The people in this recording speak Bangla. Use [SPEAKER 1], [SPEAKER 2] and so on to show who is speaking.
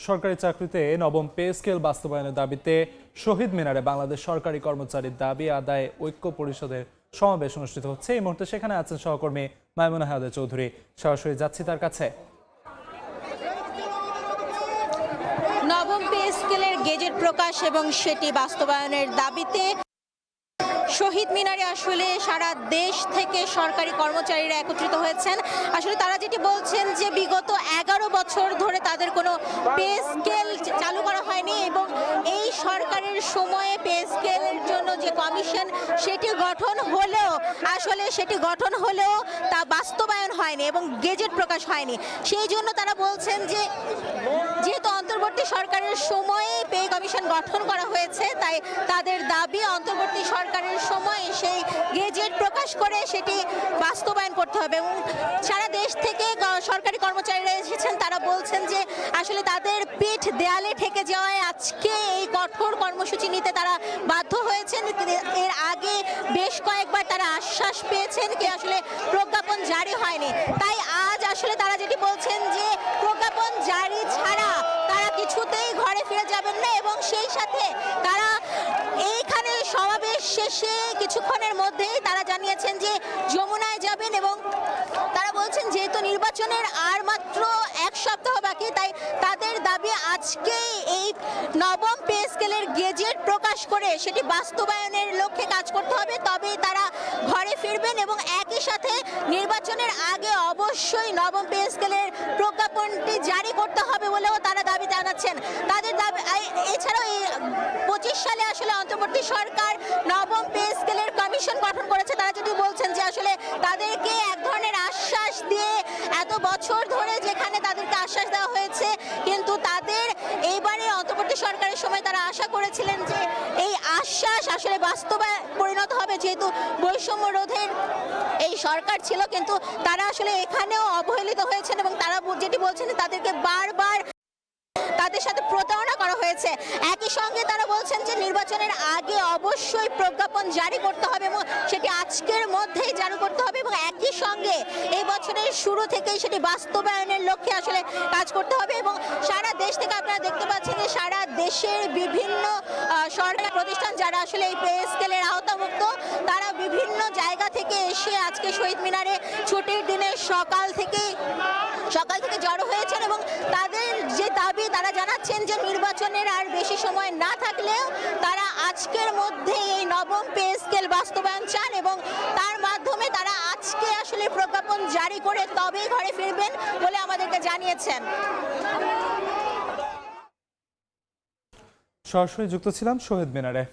[SPEAKER 1] সরকারি চাকরিতে নবম পে স্কেল বাস্তবায়নের দাবিতে শহীদ মিনারে বাংলাদেশ সরকারি কর্মচারীর দাবি আদায় ঐক্য পরিষদের সমাবেশ অনুষ্ঠিত হচ্ছে। এই মুহূর্তে সেখানে আছেন সহকর্মী মাইমুনা হায়াদা চৌধুরী। সরাসরি যাচ্ছি তার কাছে।
[SPEAKER 2] নবম পে স্কেলের গেজেট প্রকাশ এবং সেটি বাস্তবায়নের দাবিতে শহীদ মিনারে আসলে সারা দেশ থেকে সরকারি কর্মচারীরা একত্রিত হয়েছেন। আসলে তারা যেটি বলছেন যে বিগত 11 বছর ধরে তাদের কোনো পে স্কেল চালু করা হয়নি এবং এই সরকারের সময়ে পে স্কেলের জন্য যে কমিশন সেটি গঠন হলেও তা বাস্তবায়ন হয়নি এবং গেজেট প্রকাশ হয়নি। সেই জন্য তারা বলছেন যে যেহেতু অন্তর্বর্তী সরকারের সময়ে পে কমিশন গঠন করা হয়েছে, তাই তাদের দাবি অন্তর্বর্তী সরকারের সময় সেই গেজেট প্রকাশ করে সেটি বাস্তবায়ন করতে হবে। এবং সারা দেশ থেকে সরকারি কর্মচারীরা এসেছেন, তারা বলছেন যে আসলে তাদের পিঠ দেয়ালে ঠেকে যাওয়ায় আজকে এই কঠোর কর্মসূচি নিতে তারা বাধ্য হয়েছেন। এর আগে বেশ কয়েকবার তারা আশ্বাস পেয়েছেন কি আসলে প্রজ্ঞাপন জারি হয়নি, তাই আজ আসলে তারা যেটি বলছেন যে প্রজ্ঞাপন জারি ছাড়া তারা কিছুতেই ঘরে ফিরে যাবেন না এবং সেই সাথে তারা এইখানে সমাবেশ শেষে কিছুক্ষণের মধ্যেই তারা জানিয়েছেন যে যমুনায় যাবেন এবং তারা বলছেন যেহেতু নির্বাচনের আর মাত্র 1 সপ্তাহ বাকি, তাই তাদের দাবি আজকে এই নবম পে স্কেলের গেজেট প্রকাশ করে সেটি বাস্তবায়নের লক্ষ্যে কাজ করতে হবে, তবেই তারা ঘরে ফিরবেন এবং একই সাথে নির্বাচনের আগে অবশ্যই নবম পে স্কেলের প্রজ্ঞাপনটি জারি করতে হবে বলেও তারা দাবি জানাচ্ছেন। তাদের দাবি এছাড়াও এই 25 সালে আসলে অন্তর্বর্তী সরকার নবম পে স্কেলের কমিশন গঠন করেছে। তারা যদি বলছেন যে আসলে তাদেরকে এক ধরনের আশ্বাস দিয়ে এত বছর ধরে যেখানে তাদেরকে আশ্বাস দেওয়া হয়েছে, কিন্তু তাদের এইবারে অন্তর্বর্তী সরকারের সময় তারা আশা করেছিলেন যে এই আশ্বাস আসলে বাস্তবায়ন পরিণত হবে, যেহেতু বৈষম্য রোধের এই সরকার ছিল, কিন্তু তারা আসলে এখানেও অবহেলিত হয়েছেন এবং তারা যেটি বলছেন তাদেরকে বারবার তাদের সাথে প্রতারণা করা হয়েছে। একই সঙ্গে তারা বলছেন যে নির্বাচনের আগে অবশ্যই প্রজ্ঞাপন জারি করতে হবে এবং সেটি আজকের মধ্যেই জারি করতে হবে এবং একই সঙ্গে এই বছরের শুরু থেকেই সেটি বাস্তবায়নের লক্ষ্যে আসলে কাজ করতে হবে। এবং সারা দেশ থেকে আপনারা দেখতে পাচ্ছেন যে সারা দেশের বিভিন্ন সরকারি প্রতিষ্ঠান যারা আসলে এই পে স্কেলের আওতামুক্ত, তারা বিভিন্ন জায়গা থেকে এসে আজকে শহীদ মিনারে ছুটির দিনে সকাল থেকে জড়ো হয়েছেন এবং তাদের যে দাবি তারা জানাচ্ছেন যে নির্বাচনের আর বেশি সময় না থাকলেও তারা আজকের মধ্যে এই নবম পে স্কেল বাস্তবায়ন চান এবং তার মাধ্যমে তারা আজকে আসলে প্রজ্ঞাপন জারি করে তবেই ঘরে ফিরবেন বলে আমাদেরকে জানিয়েছেন।
[SPEAKER 1] সরাসরি যুক্ত ছিলাম শহীদ মিনারে।